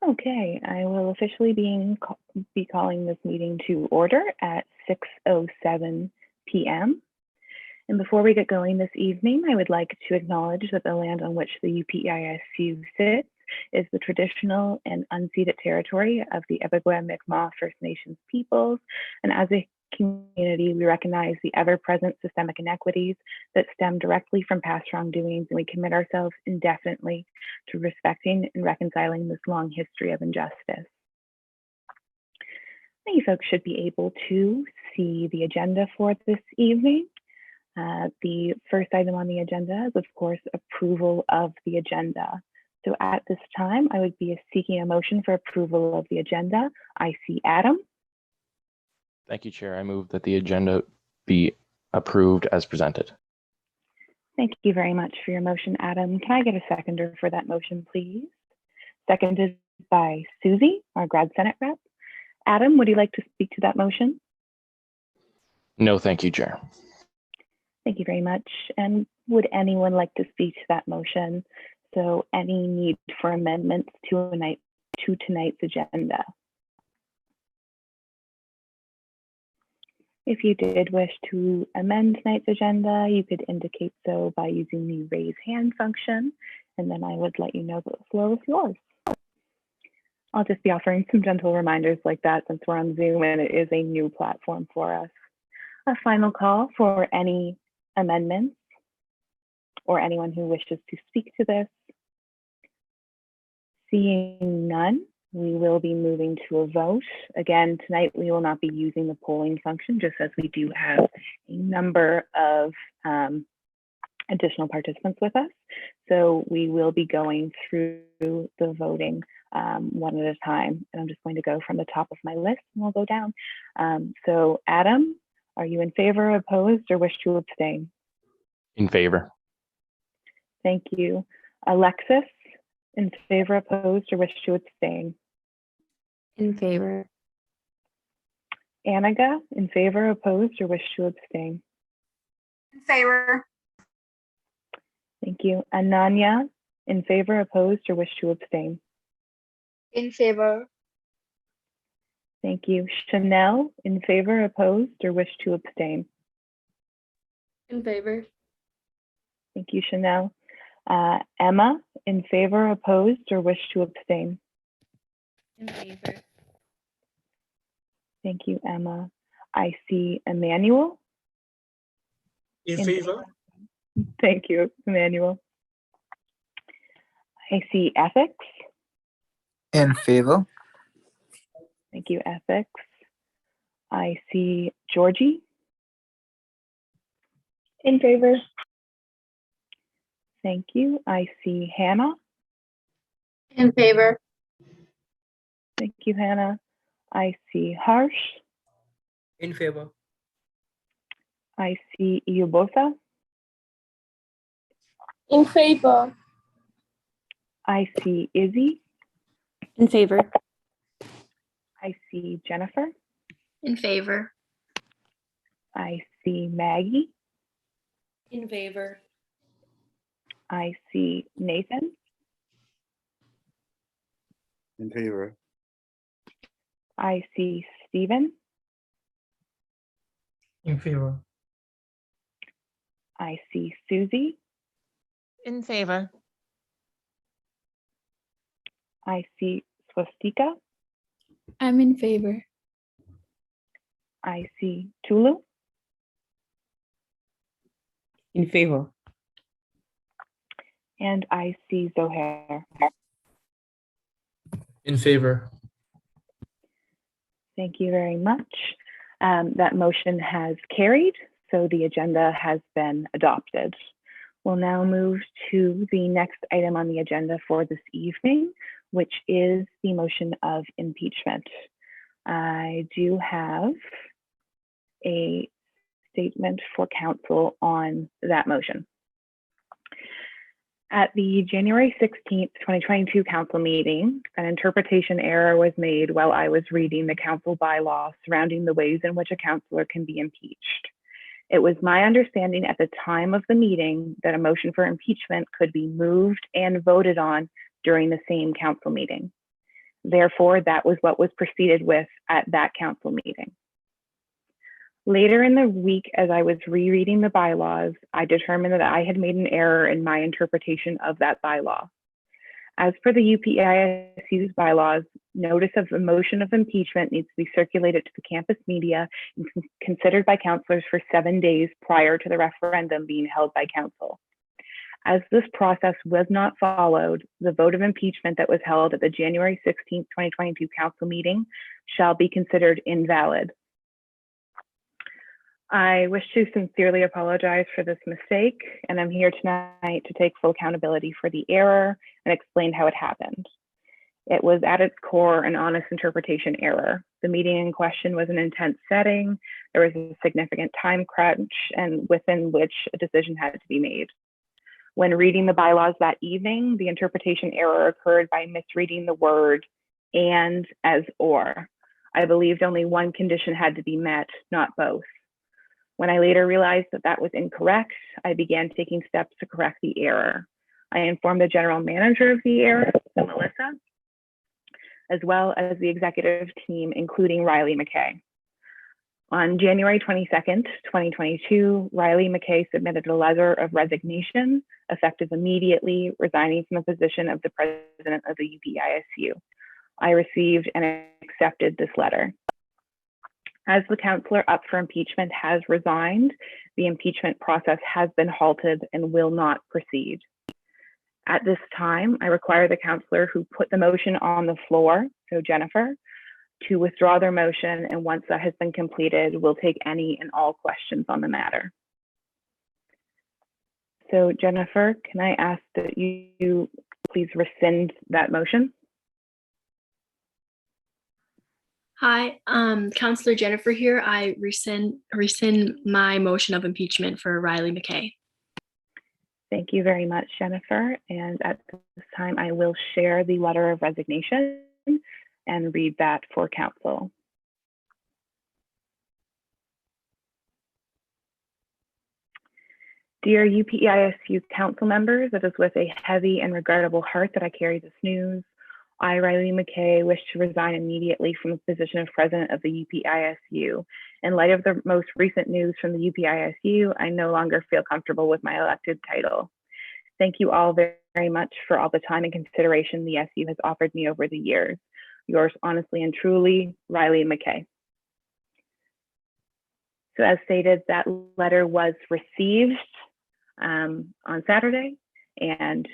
Okay, I will officially be calling this meeting to order at 6:07 p.m. And before we get going this evening, I would like to acknowledge that the land on which the UPEISU sits is the traditional and unceded territory of the Epi Pre-Law First Nations peoples. And as a community, we recognize the ever-present systemic inequities that stem directly from past wrongdoings, and we commit ourselves indefinitely to respecting and reconciling this long history of injustice. You folks should be able to see the agenda for this evening. The first item on the agenda is, of course, approval of the agenda. So at this time, I would be seeking a motion for approval of the agenda. I see Adam. Thank you, Chair. I move that the agenda be approved as presented. Thank you very much for your motion, Adam. Can I get a seconder for that motion, please? Seconded by Susie, our grad Senate rep. Adam, would you like to speak to that motion? No, thank you, Chair. Thank you very much. And would anyone like to speak to that motion? So any need for amendments to tonight's agenda? If you did wish to amend tonight's agenda, you could indicate so by using the raise hand function, and then I would let you know that the floor is yours. I'll just be offering some gentle reminders like that since we're on Zoom and it is a new platform for us. A final call for any amendments or anyone who wishes to speak to this. Seeing none, we will be moving to a vote. Again, tonight we will not be using the polling function, just as we do have a number of additional participants with us. So we will be going through the voting one at a time. And I'm just going to go from the top of my list and we'll go down. So Adam, are you in favor, opposed, or wish to abstain? In favor. Thank you. Alexis, in favor, opposed, or wish to abstain? In favor. Anaga, in favor, opposed, or wish to abstain? In favor. Thank you. Ananya, in favor, opposed, or wish to abstain? In favor. Thank you. Chanel, in favor, opposed, or wish to abstain? In favor. Thank you, Chanel. Emma, in favor, opposed, or wish to abstain? In favor. Thank you, Emma. I see Emmanuel. In favor. Thank you, Emmanuel. I see Ethics. In favor. Thank you, Ethics. I see Georgie. In favor. Thank you. I see Hannah. In favor. Thank you, Hannah. I see Harsh. In favor. I see Iubosa. In favor. I see Izzy. In favor. I see Jennifer. In favor. I see Maggie. In favor. I see Nathan. In favor. I see Stephen. In favor. I see Susie. In favor. I see Swastika. I'm in favor. I see Tulu. In favor. And I see Zohair. In favor. Thank you very much. That motion has carried, so the agenda has been adopted. We'll now move to the next item on the agenda for this evening, which is the motion of impeachment. I do have a statement for council on that motion. At the January 16th, 2022 council meeting, an interpretation error was made while I was reading the council bylaw surrounding the ways in which a councilor can be impeached. It was my understanding at the time of the meeting that a motion for impeachment could be moved and voted on during the same council meeting. Therefore, that was what was proceeded with at that council meeting. Later in the week, as I was rereading the bylaws, I determined that I had made an error in my interpretation of that bylaw. As per the UPEISU's bylaws, notice of a motion of impeachment needs to be circulated to the campus media and considered by councilors for 7 days prior to the referendum being held by council. As this process was not followed, the vote of impeachment that was held at the January 16th, 2022 council meeting shall be considered invalid. I wish to sincerely apologize for this mistake, and I'm here tonight to take full accountability for the error and explain how it happened. It was at its core an honest interpretation error. The meeting in question was an intense setting, there was a significant time crunch, and within which a decision had to be made. When reading the bylaws that evening, the interpretation error occurred by misreading the word "and" as "or." I believed only one condition had to be met, not both. When I later realized that that was incorrect, I began taking steps to correct the error. I informed the general manager of the error, Melissa, as well as the executive team, including Riley McKay. On January 22nd, 2022, Riley McKay submitted a letter of resignation, effective immediately, resigning from the position of the president of the UPEISU. I received and accepted this letter. As the counselor up for impeachment has resigned, the impeachment process has been halted and will not proceed. At this time, I require the counselor who put the motion on the floor, so Jennifer, to withdraw their motion, and once that has been completed, we'll take any and all questions on the matter. So Jennifer, can I ask that you please rescind that motion? Hi, Counselor Jennifer here. I rescind my motion of impeachment for Riley McKay. Thank you very much, Jennifer. And at this time, I will share the letter of resignation and read that for council. Dear UPEISU council members, it is with a heavy and regrettable heart that I carry this news. I, Riley McKay, wish to resign immediately from the position of president of the UPEISU. In light of the most recent news from the UPEISU, I no longer feel comfortable with my elected title. Thank you all very much for all the time and consideration the SU has offered me over the years. Yours honestly and truly, Riley McKay. So as stated, that letter was received on Saturday and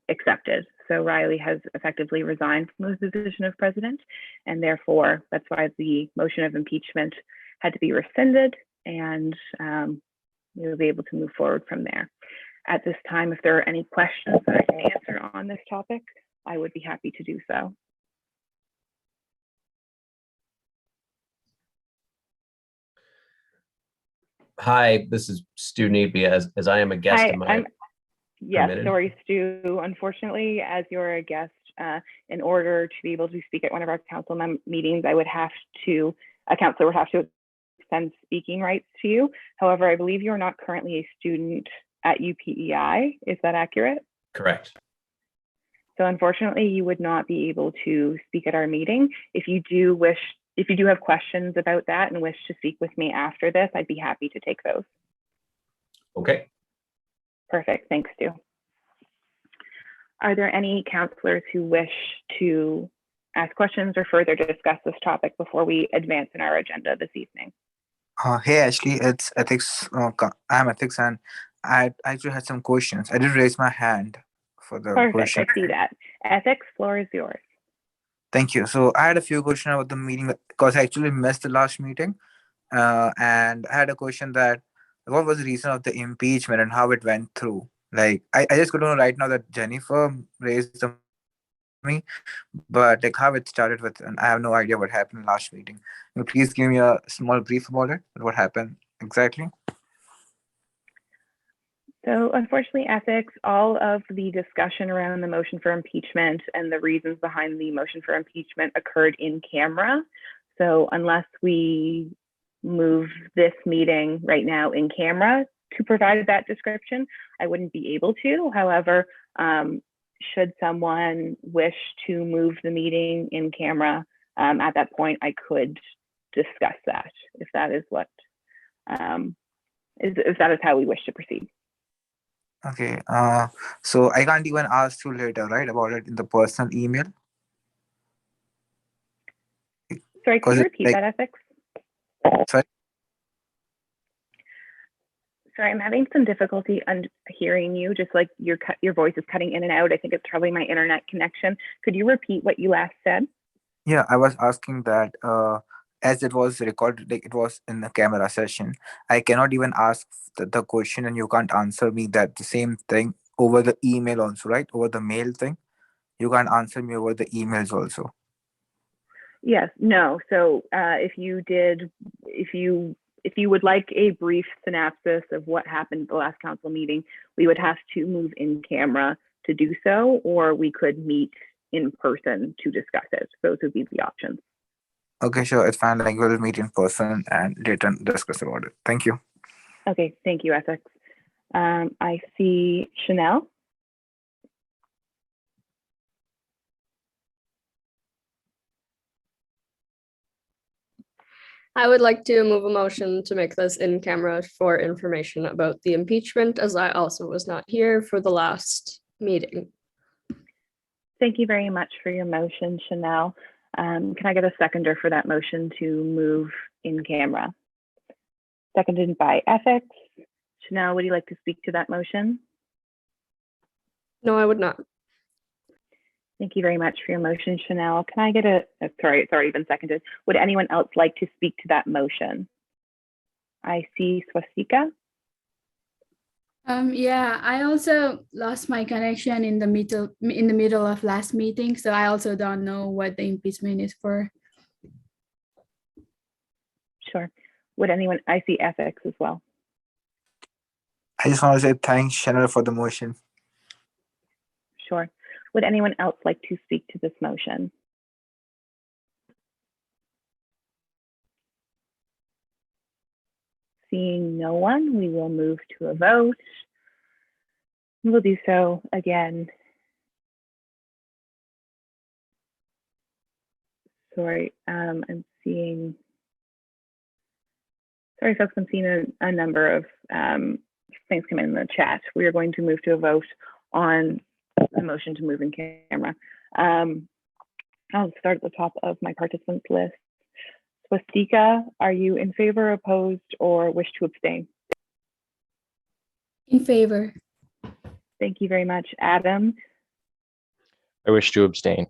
accepted. So Riley has effectively resigned from the position of president, and therefore that's why the motion of impeachment had to be rescinded, and we'll be able to move forward from there. At this time, if there are any questions that I can answer on this topic, I would be happy to do so. Hi, this is Stu Neepy, as I am a guest. Hi, yes, permitted? sorry, Stu. Unfortunately, as you're a guest, in order to be able to speak at one of our council meetings, a counselor would have to extend speaking rights to you. However, I believe you are not currently a student at UPEI. Is that accurate? Correct. So unfortunately, you would not be able to speak at our meeting. If you do have questions about that and wish to speak with me after this, I'd be happy to take those. Okay. Perfect, thanks, Stu. Are there any counselors who wish to ask questions or further discuss this topic before we advance in our agenda this evening? Hey, Ashley, it's ethics. I'm ethics, and I actually had some questions. I did raise my hand for the Perfect, question. I see that. Ethics, floor is yours. Thank you. So I had a few questions about the meeting because I actually missed the last meeting, and I had a question that what was the reason of the impeachment and how it went through. Like I just could know right now that Jennifer raised the me, but like how it started with, and I have no idea what happened last meeting. Can you please give me a small brief about it? What happened exactly? So unfortunately, ethics, all of the discussion around the motion for impeachment and the reasons behind the motion for impeachment occurred in camera. So unless we move this meeting right now in camera to provide that description, I wouldn't be able to. However, should someone wish to move the meeting in camera, at that point, I could discuss that if that is what, if that is how we wish to proceed. Okay. So I can't even ask you later, right, about it in the personal email? Sorry, could 'Cause you it's repeat like- that, Ethics? Sorry? Sorry, I'm having some difficulty hearing you, just like your voice is cutting in and out. I think it's probably my internet connection. Could you repeat what you last said? Yeah, I was asking that as it was recorded, like it was in the camera session, I cannot even ask the question and you can't answer me that the same thing over the email also, right? Over the mail thing. You can't answer me over the emails also. Yes, no. So if you would like a brief synopsis of what happened at the last council meeting, we would have to move in camera to do so, or we could meet in person to discuss it. Those would be the options. Okay, sure. It's fine. Like we'll meet in person and later discuss about it. Thank you. Okay, thank you, Ethics. I see Chanel. I would like to move a motion to make this in camera for information about the impeachment, as I also was not here for the last meeting. Thank you very much for your motion, Chanel. Can I get a seconder for that motion to move in camera? Seconded by Ethics. Chanel, would you like to speak to that motion? No, I would not. Thank you very much for your motion, Chanel. Can I get sorry, it's already been seconded. Would anyone else like to speak to that motion? I see Swastika. Yeah, I also lost my connection in the middle of last meeting, so I also don't know what the impeachment is for. Sure. Would anyone, I see Ethics as well. I just want to say thanks, Chanel, for the motion. Sure. Would anyone else like to speak to this motion? Seeing no one, we will move to a vote. We'll do so again. Sorry, I'm seeing, sorry folks, I'm seeing a number of things come in the chat. We are going to move to a vote on the motion to move in camera. I'll start at the top of my participants list. Swastika, are you in favor, opposed, or wish to abstain? In favor. Thank you very much. Adam, I wish to abstain.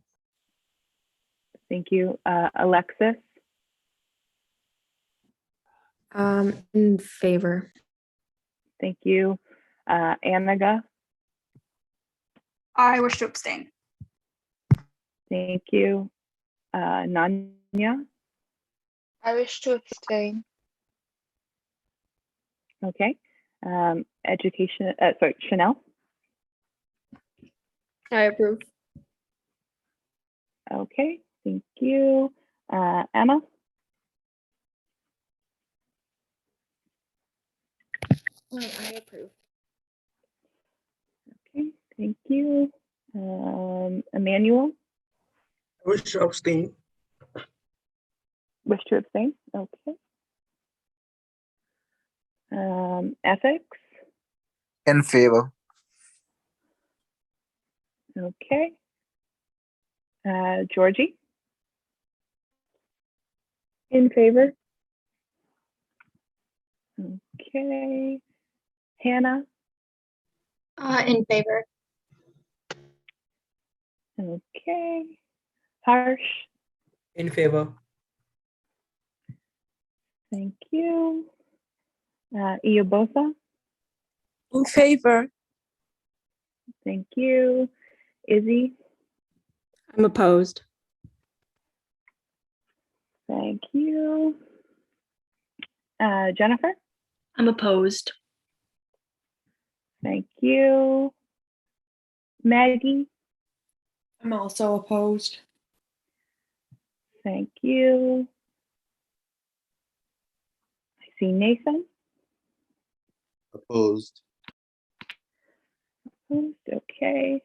thank you. Alexis, In favor. thank you. Anaga, I wish to abstain. thank you. Nanya, I wish to abstain. okay. Sorry, Chanel, I approve. okay, thank you. Emma, I approve. okay, thank you. Emmanuel, I wish to abstain. wish to abstain, okay. Ethics, In favor. okay. Georgie, in favor. Okay. Hannah, In favor. okay. Harsh, In favor. thank you. Iyobosa, In favor. thank you. Izzy, I'm opposed. thank you. Jennifer, I'm opposed. thank you. Maggie, I'm also opposed. thank you. I see Nathan, Opposed. okay.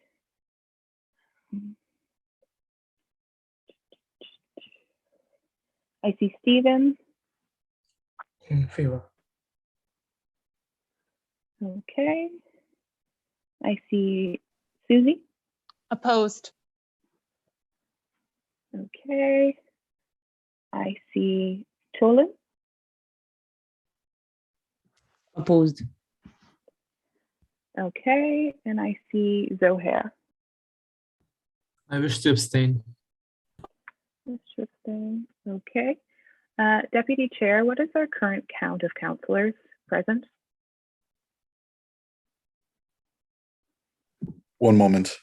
I see Stephen. In favor. Okay. I see Susie. Opposed. Okay. I see Tolan. Opposed. Okay. And I see Zohair. I wish to abstain. Okay. Deputy Chair, what is our current count of councillors present? One moment.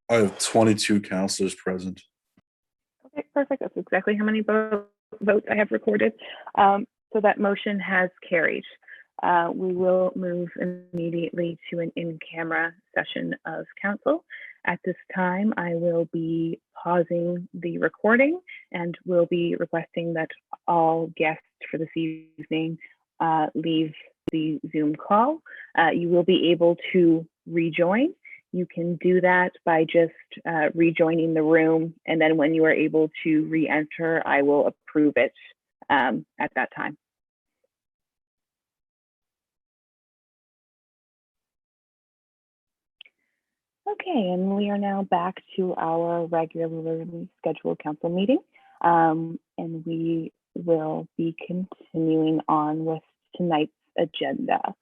I have 22 councillors present. Okay, perfect. That's exactly how many votes I have recorded. So that motion has carried. We will move immediately to an in-camera session of council. At this time, I will be pausing the recording and will be requesting that all guests for this evening leave the Zoom call. You will be able to rejoin. You can do that by just rejoining the room, and then when you are able to re-enter, I will approve it at that time. Okay, and we are now back to our regularly scheduled council meeting, and we will be continuing on with tonight's agenda.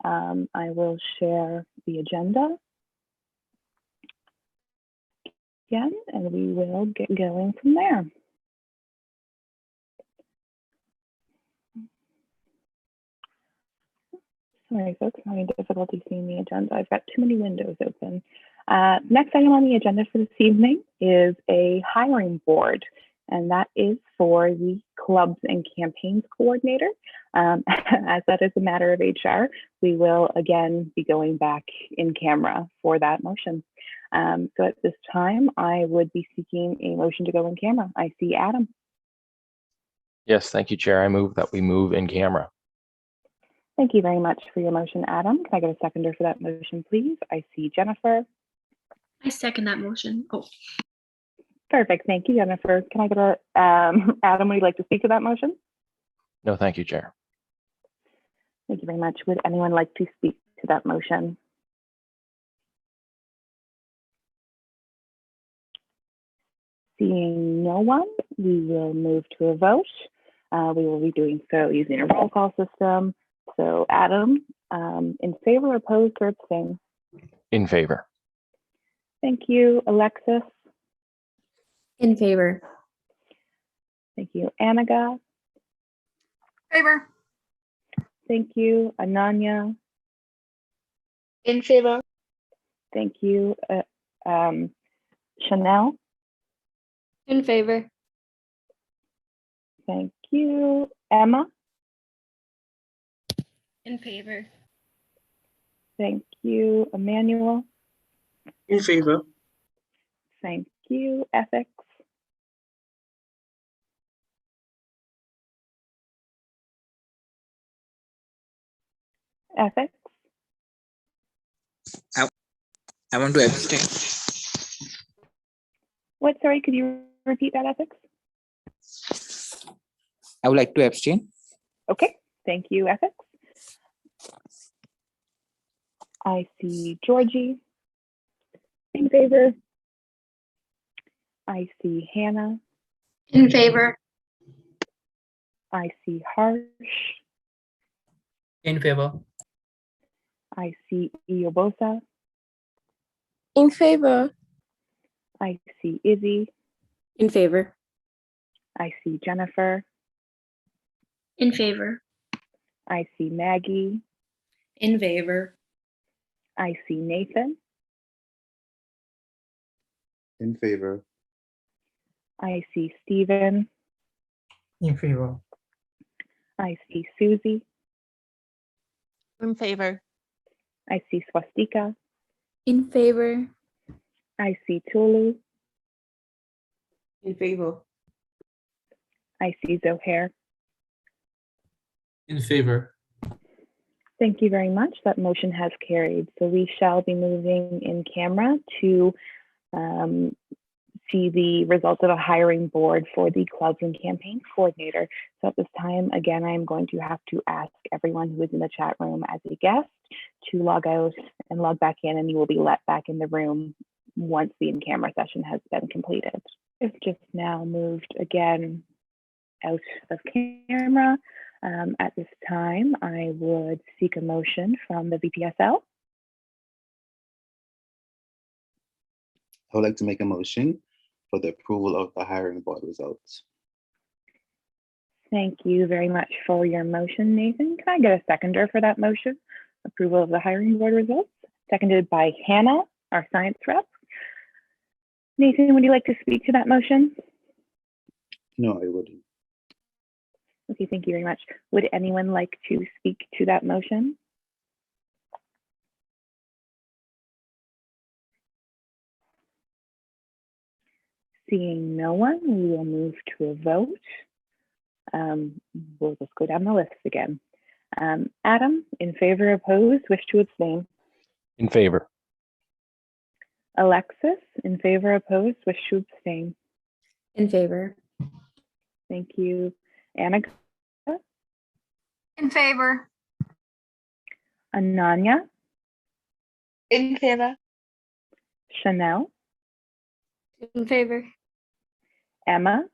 I will share the agenda again, and we will get going from there. Sorry, folks, I'm having difficulty seeing the agenda. I've got too many windows open. Next item on the agenda for this evening is a hiring board, and that is for the clubs and campaigns coordinator. As that is a matter of HR, we will again be going back in camera for that motion. So at this time, I would be seeking a motion to go in camera. I see Adam. Yes, thank you, Chair. I move that we move in camera. Thank you very much for your motion, Adam. Can I get a seconder for that motion, please? I see Jennifer. I second that motion. Oh, Perfect. Thank you, Jennifer. Can I get a, Adam, would you like to speak to that motion? No, thank you, Chair. Thank you very much. Would anyone like to speak to that motion? Seeing no one, we will move to a vote. We will be doing so using a roll call system. So Adam, in favor, opposed, or abstain? In favor. Thank you. Alexis? In favor. Thank you. Anaga? Favor. Thank you. Ananya? In favor. Thank you. Chanel? In favor. Thank you. Emma? In favor. Thank you. Emmanuel? In favor. Thank you. Ethics? Ethics? I want to abstain. What? Sorry, could you repeat that, Ethics? I would like to abstain. Okay. Thank you, Ethics. I see Georgie. In favor. I see Hannah. In favor. I see Harsh. In favor. I see Iobosa. In favor. I see Izzy. In favor. I see Jennifer. in favor. I see Maggie. In favor. I see Nathan. In favor. I see Stephen. In favor. I see Susie. In favor. I see Swastika. In favor. I see Tulu. In favor. I see Zohair. In favor. Thank you very much. That motion has carried. So we shall be moving in camera to see the results of a hiring board for the clubs and campaign coordinator. So at this time, again, I am going to have to ask everyone who is in the chat room as a guest to log out and log back in, and you will be let back in the room once the in-camera session has been completed. I've just now moved again out of camera. At this time, I would seek a motion from the VPSL. I would like to make a motion for the approval of the hiring board results. Thank you very much for your motion, Nathan. Can I get a seconder for that motion? Approval of the hiring board results, seconded by Hannah, our science rep. Nathan, would you like to speak to that motion? No, I wouldn't. Okay, thank you very much. Would anyone like to speak to that motion? Seeing no one, we will move to a vote. We'll just go down the list again. Adam, in favor, opposed, wish to abstain. In favor. Alexis, in favor, opposed, wish to abstain. In favor. Thank you. Anna. In favor. Ananya. In favor. Chanel. In favor. Emma.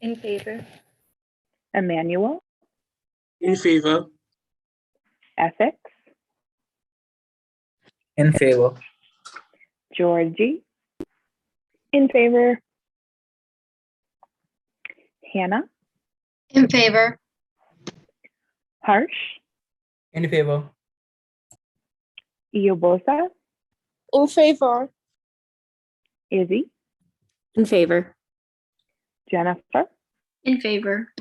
In favor. Emmanuel. In favor. Ethics. In favor. Georgie. In favor. Hannah. In favor. Harsh. In favor. Iobosa. In favor. Izzy. In favor. Jennifer. In favor.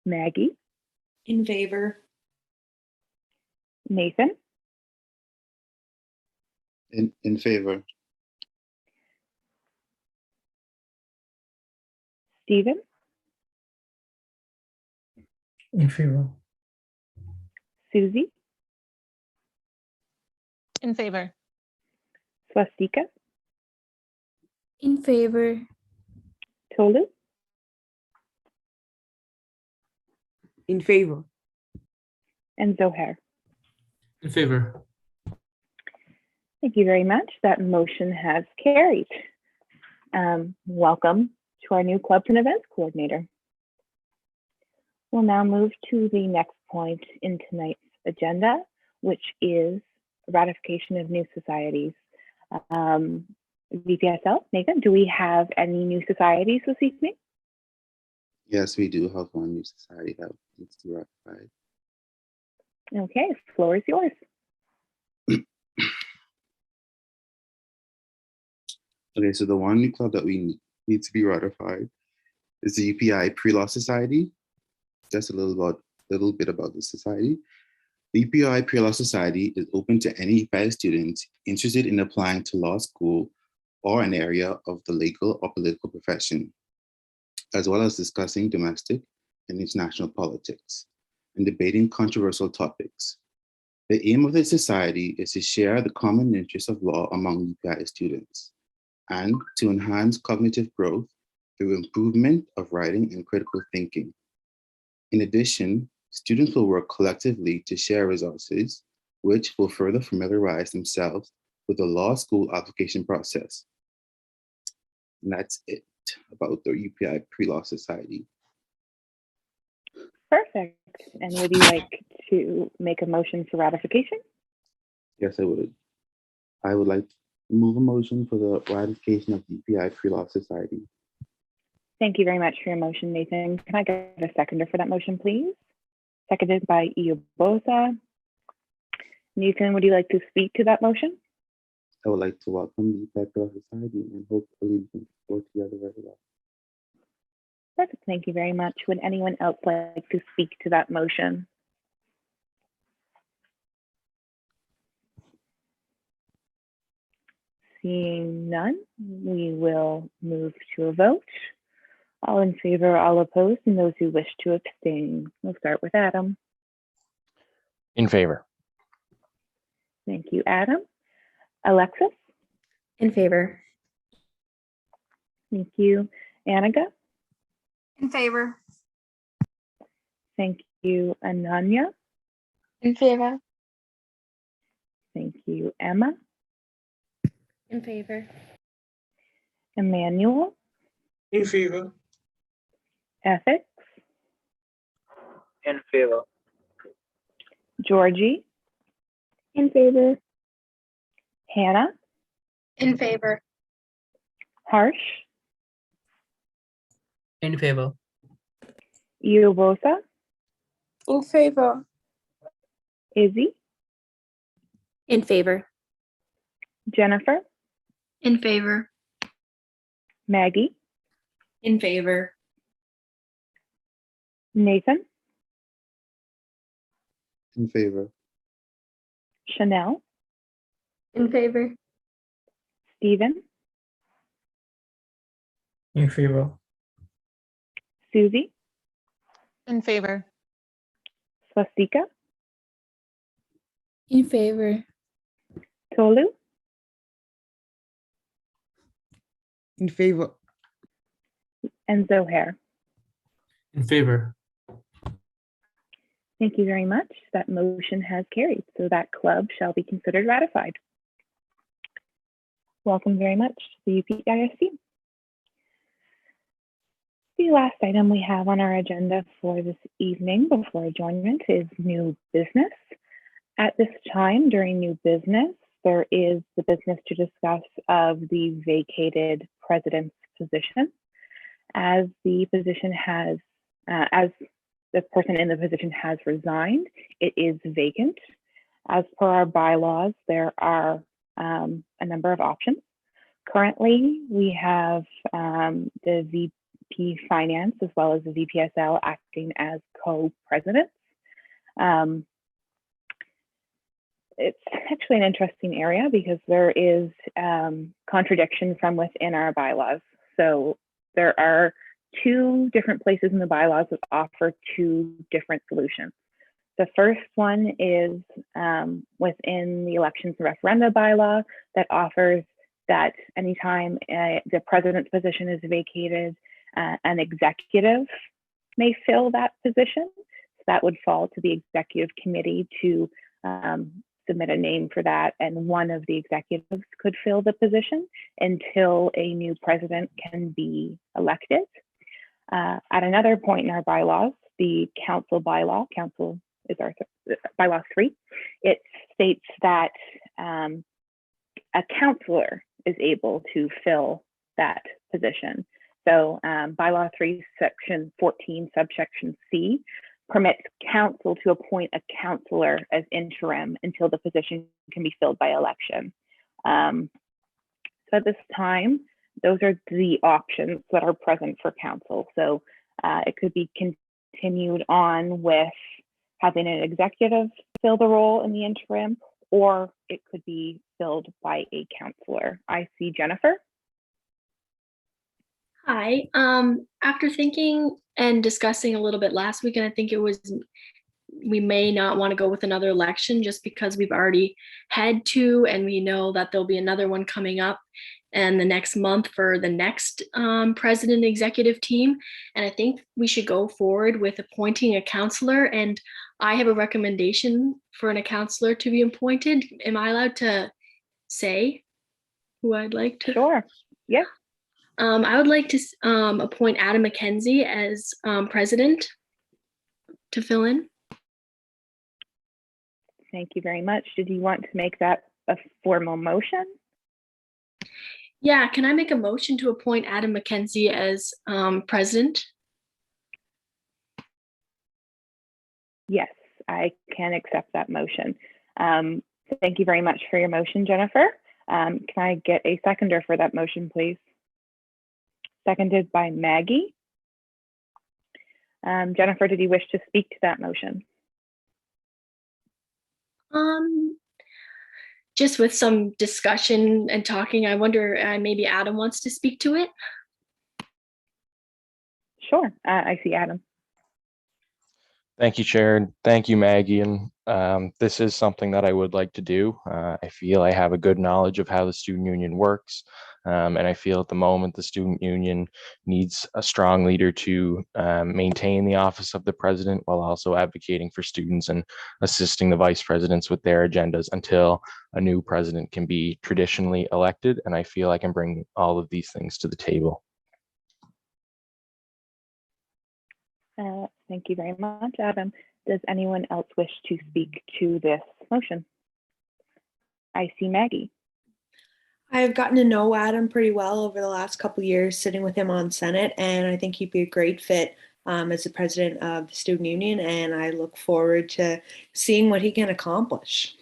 Maggie. In favor. Nathan. In favor. Stephen. In favor. Susie. In favor. Swastika. In favor. Tolu. In favor. And Zohair. In favor. Thank you very much. That motion has carried. Welcome to our new clubs and events coordinator. We'll now move to the next point in tonight's agenda, which is ratification of new societies. VPSL, Nathan, do we have any new societies this evening? Yes, we do have one new society that needs to be ratified. Okay, floor is yours. Okay, so the one new club that we need to be ratified is the UPEISU Pre-Law Society. Just a little bit about the society. The UPEISU Pre-Law Society is open to any UPEISU students interested in applying to law school or an area of the legal or political profession, as well as discussing domestic and international politics and debating controversial topics. The aim of the society is to share the common interests of law among UPEISU students and to enhance cognitive growth through improvement of writing and critical thinking. In addition, students will work collectively to share resources, which will further familiarize themselves with the law school application process. And that's it about the UPEISU Pre-Law Society. Perfect. And would you like to make a motion for ratification? Yes, I would. I would like to move a motion for the ratification of the UPEISU Pre-Law Society. Thank you very much for your motion, Nathan. Can I get a seconder for that motion, please? Seconded by Iobosa. Nathan, would you like to speak to that motion? I would like to welcome the EPI Pre-Law Society and hopefully we can work together very well. Perfect. Thank you very much. Would anyone else like to speak to that motion? Seeing none, we will move to a vote. All in favor, all opposed, and those who wish to abstain. We'll start with Adam. In favor. Thank you, Adam. Alexis? In favor. Thank you. Annika? In favor. Thank you, Ananya. In favor. Thank you, Emma. In favor. Emmanuel. In favor. Ethics. In favor. Georgie. In favor. Hannah. In favor. Harsh. In favor. Iobosa. In favor. Izzy. In favor. Jennifer. In favor. Maggie. In favor. Nathan. In favor. Chanel. In favor. Stephen. In favor. Susie. In favor. Swastika. In favor. Tolu. In favor. And Zohair. In favor. Thank you very much. That motion has carried, so that club shall be considered ratified. Welcome very much to the UPEISU. The last item we have on our agenda for this evening before adjournment is new business. At this time, during new business, there is the business to discuss of the vacated president's position. As the position has, as the person in the position has resigned, it is vacant. As per our bylaws, there are a number of options. Currently, we have the VP Finance as well as the VPSL acting as co-presidents. It's actually an interesting area because there is contradiction from within our bylaws. So there are two different places in the bylaws that offer two different solutions. The first one is within the elections and referenda bylaw that offers that anytime the president's position is vacated, an executive may fill that position. So that would fall to the executive committee to submit a name for that, and one of the executives could fill the position until a new president can be elected. At another point in our bylaws, the council bylaw, council is our bylaw 3, it states that a councillor is able to fill that position. So bylaw 3, section 14, subsection C, permits council to appoint a councillor as interim until the position can be filled by election. So at this time, those are the options that are present for council. So it could be continued on with having an executive fill the role in the interim, or it could be filled by a councillor. I see Jennifer. Hi. After thinking and discussing a little bit last week, and I think it was, we may not want to go with another election just because we've already had two, and we know that there'll be another one coming up and the next month for the next president executive team. And I think we should go forward with appointing a councillor. And I have a recommendation for a councillor to be appointed. Am I allowed to say who I'd like to? Sure. Yeah. I would like to appoint Adam McKenzie as president to fill in. Thank you very much. Did you want to make that a formal motion? Yeah, can I make a motion to appoint Adam McKenzie as president? Yes, I can accept that motion. Thank you very much for your motion, Jennifer. Can I get a seconder for that motion, please? Seconded by Maggie. Jennifer, did you wish to speak to that motion? Just with some discussion and talking, I wonder maybe Adam wants to speak to it. Sure, I see Adam. Thank you, Chair, and thank you, Maggie. And this is something that I would like to do. I feel I have a good knowledge of how the student union works. And I feel at the moment the student union needs a strong leader to maintain the office of the president while also advocating for students and assisting the vice presidents with their agendas until a new president can be traditionally elected. And I feel I can bring all of these things to the table. Thank you very much, Adam. Does anyone else wish to speak to this motion? I see Maggie. I've gotten to know Adam pretty well over the last couple of years sitting with him on Senate, and I think he'd be a great fit as the president of the student union, and I look forward to seeing what he can accomplish.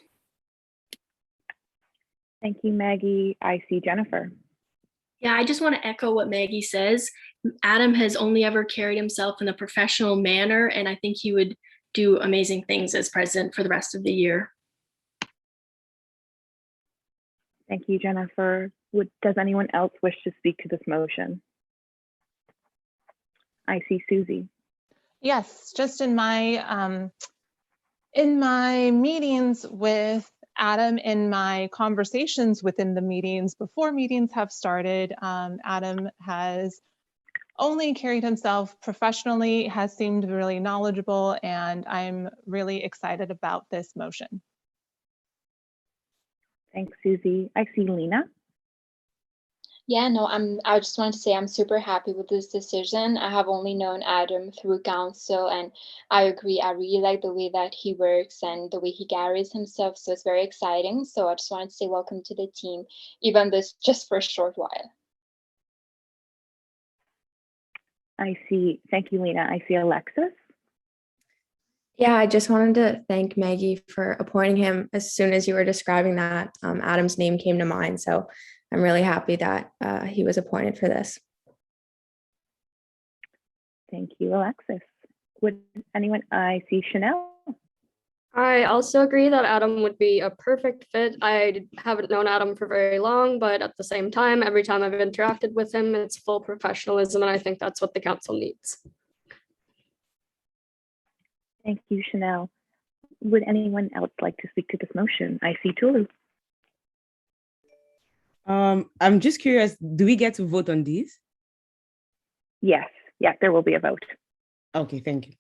Thank you, Maggie. I see Jennifer. Yeah, I just want to echo what Maggie says. Adam has only ever carried himself in a professional manner, and I think he would do amazing things as president for the rest of the year. Thank you, Jennifer. Does anyone else wish to speak to this motion? I see Susie. Yes, just in my meetings with Adam, in my conversations within the meetings before meetings have started, Adam has only carried himself professionally, has seemed really knowledgeable, and I'm really excited about this motion. Thanks, Susie. I see Lena. Yeah, no, I just wanted to say I'm super happy with this decision. I have only known Adam through council, and I agree. I really like the way that he works and the way he carries himself. So it's very exciting. So I just wanted to say welcome to the team, even this just for a short while. I see. Thank you, Lena. I see Alexis. Yeah, I just wanted to thank Maggie for appointing him. As soon as you were describing that, Adam's name came to mind. So I'm really happy that he was appointed for this. Thank you, Alexis. Would anyone? I see Chanel. I also agree that Adam would be a perfect fit. I haven't known Adam for very long, but at the same time, every time I've interacted with him, it's full professionalism, and I think that's what the council needs. Thank you, Chanel. Would anyone else like to speak to this motion? I see Tulu. I'm just curious, do we get to vote on these? Yes, there will be a vote. Okay, thank you.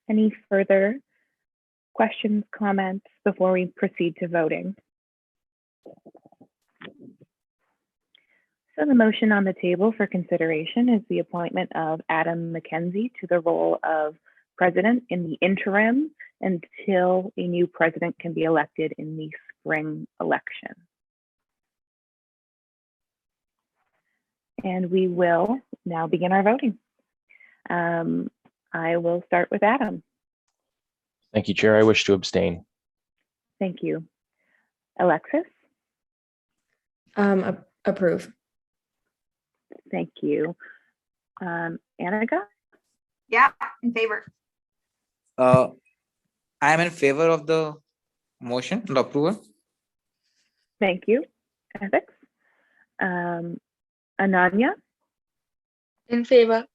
Any further questions, comments before we proceed to voting? So the motion on the table for consideration is the appointment of Adam McKenzie to the role of president in the interim until a new president can be elected in the spring election. And we will now begin our voting. I will start with Adam. Thank you, Chair. I wish to abstain. Thank you. Alexis? Approve. Thank you. Annika? Yeah, in favor. I am in favor of the motion, the approval. Thank you. Ethics? Ananya? In favor.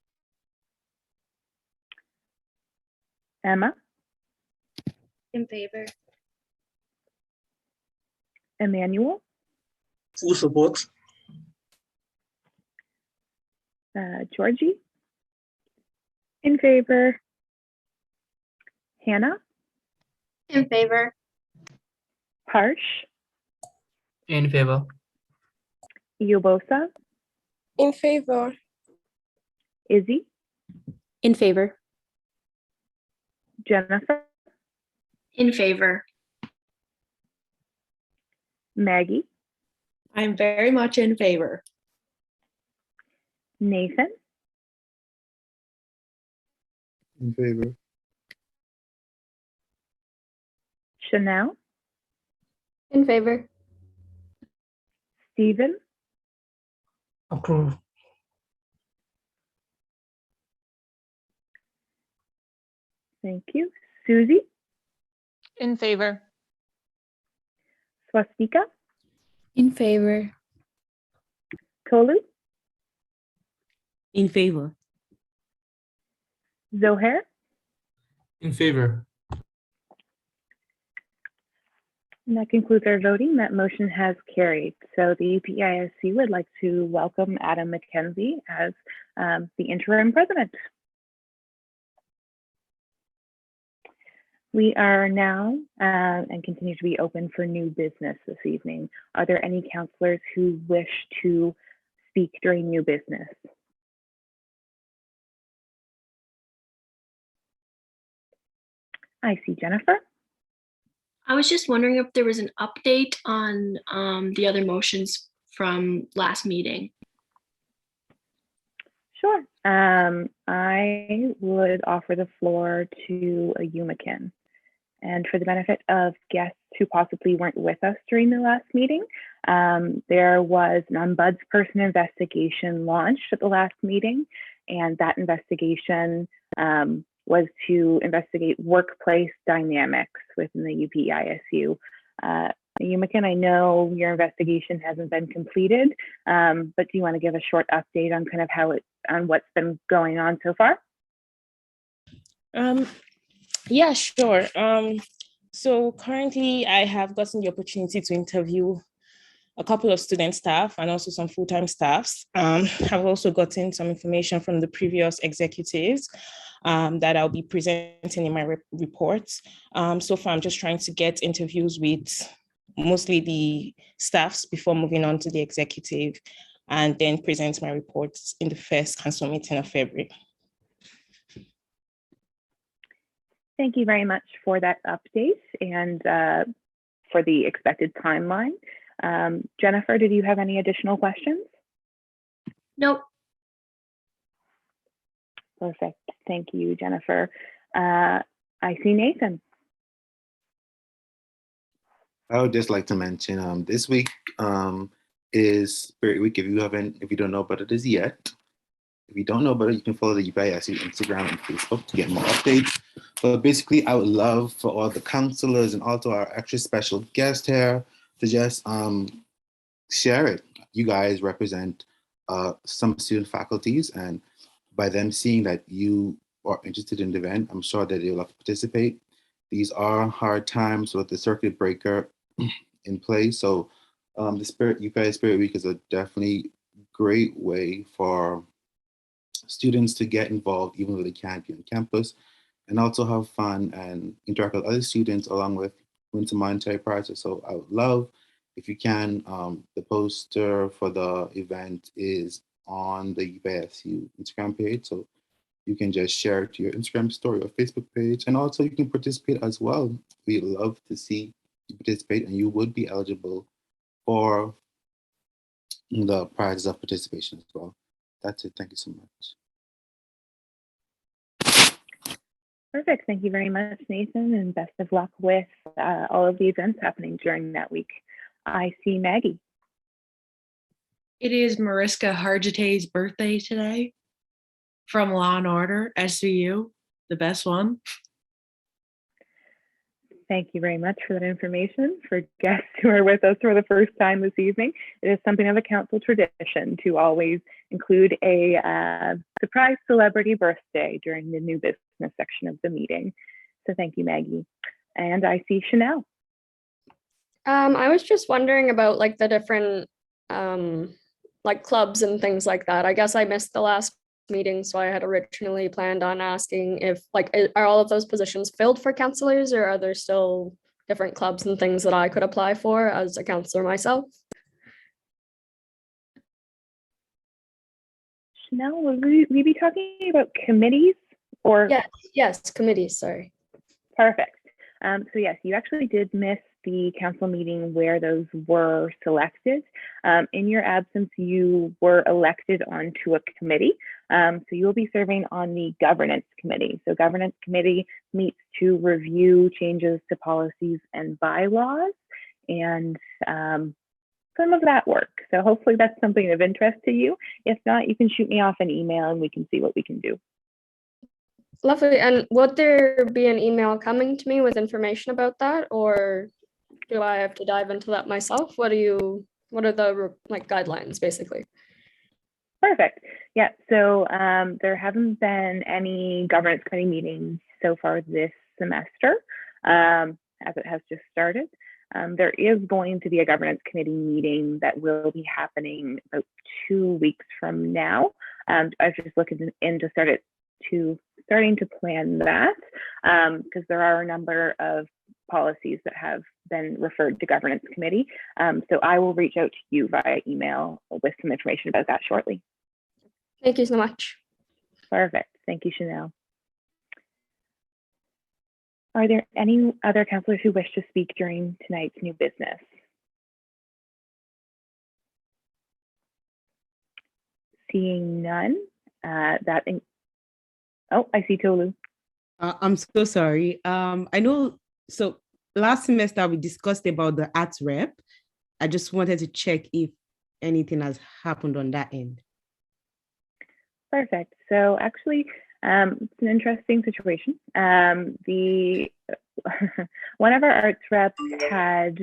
Emma? In favor. Emmanuel? Full support. Georgie? In favor. Hannah? In favor. Harsh? In favor. Yobosa? In favor. Izzy? In favor. Jennifer? In favor. Maggie? I'm very much in favor. Nathan? In favor. Chanel, In favor. Stephen, Approve. thank you. Susie, In favor. Swastika, In favor. Tolu, In favor. Zohair, In favor. and that concludes our voting. That motion has carried. So the UPEISU would like to welcome Adam McKenzie as the interim president. We are now and continue to be open for new business this evening. Are there any counselors who wish to speak during new business? I see Jennifer. I was just wondering if there was an update on the other motions from last meeting. Sure. I would offer the floor to a Yumakin. And for the benefit of guests who possibly weren't with us during the last meeting, there was an ombudsperson investigation launched at the last meeting. And that investigation was to investigate workplace dynamics within the UPEISU. Yumakin, I know your investigation hasn't been completed, but do you want to give a short update on kind of on what's been going on so far? Yeah, sure. So currently I have gotten the opportunity to interview a couple of student staff and also some full-time staffs. I've also gotten some information from the previous executives that I'll be presenting in my reports. So far, I'm just trying to get interviews with mostly the staffs before moving on to the executive, and then present my reports in the first council meeting of February. Thank you very much for that update and for the expected timeline. Jennifer, did you have any additional questions? Nope. Perfect. Thank you, Jennifer. I see Nathan. I would just like to mention this week is Spirit Week. If you don't know about it as yet, if you don't know about it, you can follow the UPEISU Instagram and Facebook to get more updates. But basically, I would love for all the counselors and also our extra special guest here to just share it. You guys represent some student faculties, and by them seeing that you are interested in the event, I'm sure that they'll have to participate. These are hard times with the circuit breaker in place. So the UPEI Spirit Week is a definitely great way for students to get involved, even though they can't be on campus, and also have fun and interact with other students along with winter monetary prizes. So I would love, if you can, the poster for the event is on the UPEISU Instagram page. So you can just share it to your Instagram story or Facebook page. And also you can participate as well. We'd love to see you participate, and you would be eligible for the prizes of participation as well. That's it. Thank you so much. Perfect. Thank you very much, Nathan, and best of luck with all of the events happening during that week. I see Maggie. It is Mariska Hargitay's birthday today from Law and Order, SVU, the best one. Thank you very much for that information. For guests who are with us for the first time this evening, it is something of a council tradition to always include a surprise celebrity birthday during the new business section of the meeting. So thank you, Maggie. And I see Chanel. I was just wondering about like the different like clubs and things like that. I guess I missed the last meeting, so I had originally planned on asking if like are all of those positions filled for counselors, or are there still different clubs and things that I could apply for as a counselor myself? Chanel, will we be talking about committees or? Yes, committees, sorry. Perfect. So yes, you actually did miss the council meeting where those were selected. In your absence, you were elected onto a committee. So you'll be serving on the governance committee. So governance committee meets to review changes to policies and bylaws and some of that work. So hopefully that's something of interest to you. If not, you can shoot me off an email and we can see what we can do. Lovely. And would there be an email coming to me with information about that, or do I have to dive into that myself? What are the guidelines basically? Perfect. Yeah. So there haven't been any governance committee meetings so far this semester, as it has just started. There is going to be a governance committee meeting that will be happening about 2 weeks from now. I was just looking into starting to plan that because there are a number of policies that have been referred to governance committee. So I will reach out to you via email with some information about that shortly. Thank you so much. Perfect. Thank you, Chanel. Are there any other councillors who wish to speak during tonight's new business? Seeing none, oh, I see Tolu. I'm so sorry. I know, so last semester we discussed about the arts rep. I just wanted to check if anything has happened on that end. Perfect. So actually, it's an interesting situation. One of our arts reps had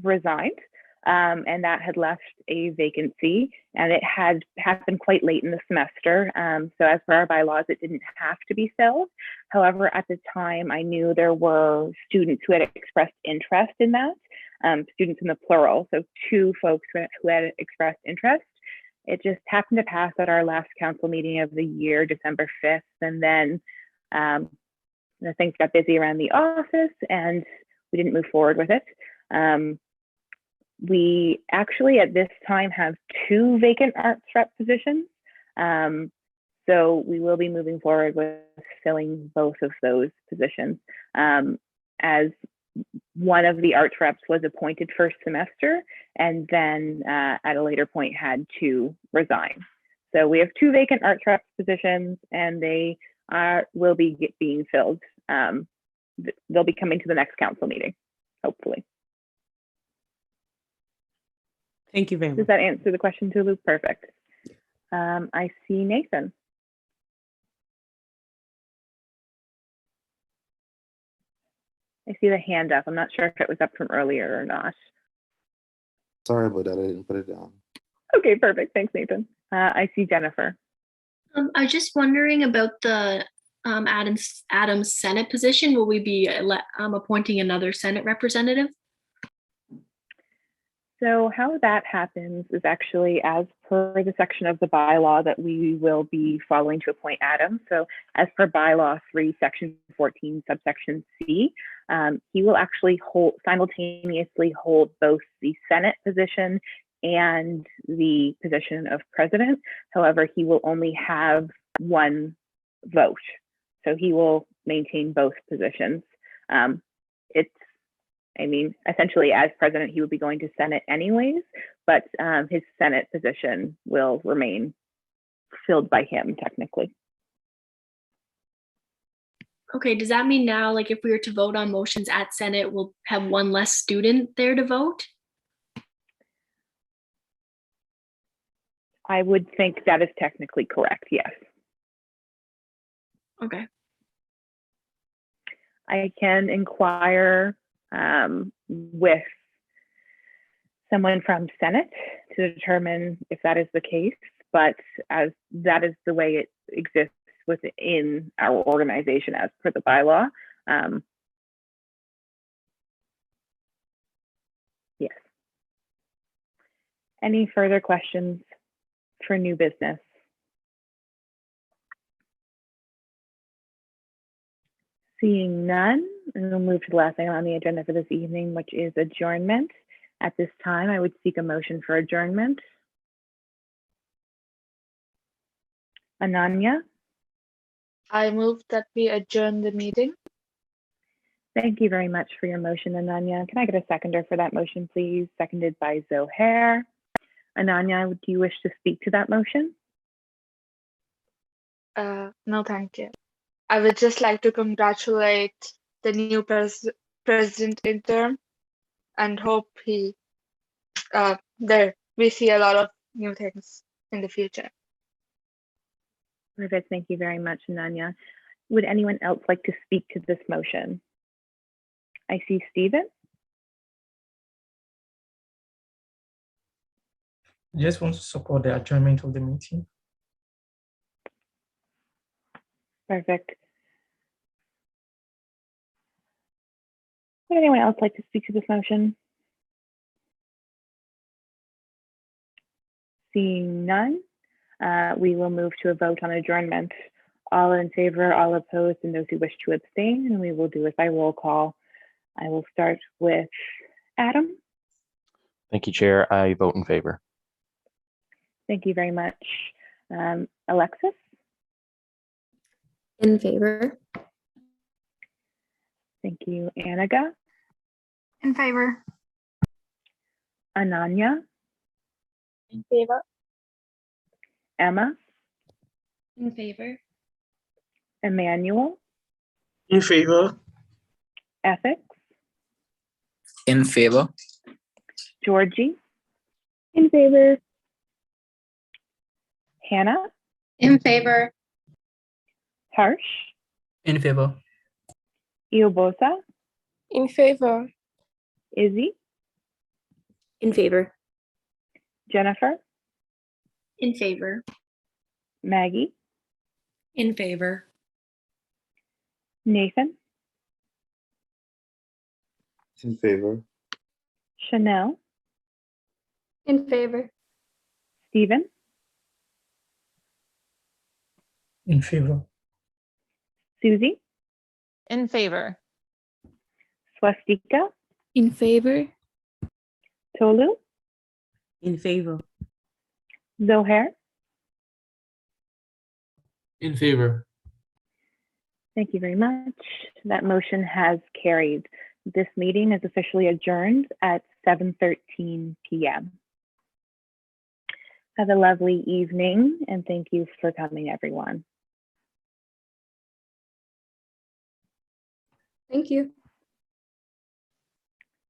resigned, and that had left a vacancy, and it had happened quite late in the semester. So as per our bylaws, it didn't have to be filled. However, at the time, I knew there were students who had expressed interest in that, students in the plural, so 2 folks who had expressed interest. It just happened to pass at our last council meeting of the year, December 5th, and then things got busy around the office and we didn't move forward with it. We actually at this time have 2 vacant arts rep positions. So we will be moving forward with filling both of those positions. As one of the arts reps was appointed first semester and then at a later point had to resign. So we have 2 vacant arts reps positions and they will be being filled. They'll be coming to the next council meeting, hopefully. Thank you very much. Does that answer the question, Tulu? Perfect. I see Nathan. I see the hand up. I'm not sure if it was up from earlier or not. Sorry about that. I didn't put it down. Okay, perfect. Thanks, Nathan. I see Jennifer. I was just wondering about the Adam's Senate position. Will we be appointing another Senate representative? So how that happens is actually as per the section of the bylaw that we will be following to appoint Adam. So as per bylaw 3, section 14, subsection C, he will actually simultaneously hold both the Senate position and the position of president. However, he will only have 1 vote. So he will maintain both positions. Essentially as president, he would be going to Senate anyways, but his Senate position will remain filled by him technically. Okay, does that mean now, like if we were to vote on motions at Senate, we'll have 1 less student there to vote? I would think that is technically correct, yes. Okay. I can inquire with someone from Senate to determine if that is the case, but as that is the way it exists within our organization as per the bylaw. Yes. Any further questions for new business? Seeing none, we'll move to the last item on the agenda for this evening, which is adjournment. At this time, I would seek a motion for adjournment. Ananya? I move that we adjourn the meeting. Thank you very much for your motion, Ananya. Can I get a seconder for that motion, please? Seconded by Zohair. Ananya, do you wish to speak to that motion? No, thank you. I would just like to congratulate the new president interim and hope we see a lot of new things in the future. Perfect. Thank you very much, Ananya. Would anyone else like to speak to this motion? I see Stephen. Just want to support the adjournment of the meeting. Perfect. Would anyone else like to speak to this motion? Seeing none, we will move to a vote on adjournment. All in favor, all opposed, and those who wish to abstain, and we will do it by roll call. I will start with Adam. Thank you, Chair. I vote in favor. Thank you very much. Alexis? In favor. Thank you. Anaga? In favor. Ananya? In favor. Emma? In favor. Emmanuel? In favor. Ethics? In favor. Georgie? In favor. Hannah? In favor. Harsh? In favor. Iobosa? In favor. Izzy? In favor. Jennifer? In favor. Maggie? In favor. Nathan? In favor. Chanel? In favor. Stephen? In favor. Susie? In favor. Swastika? In favor. Tolu? In favor. Zohair? In favor. Thank you very much. That motion has carried. This meeting is officially adjourned at 7:13 p.m. Have a lovely evening, and thank you for coming, everyone. Thank you.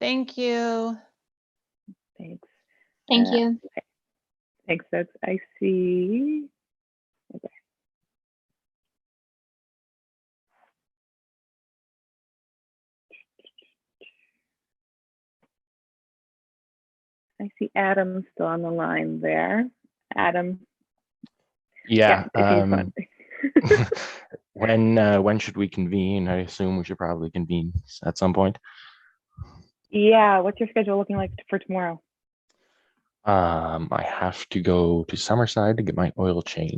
Thank you. Thanks. Thank you. Thanks, folks. I see. Okay. I see Adam still on the line there. Adam. Yeah. If he's on. When should we convene? I assume we should probably convene at some point. Yeah. What's your schedule looking like for tomorrow? I have to go to Summerside to get my oil changed.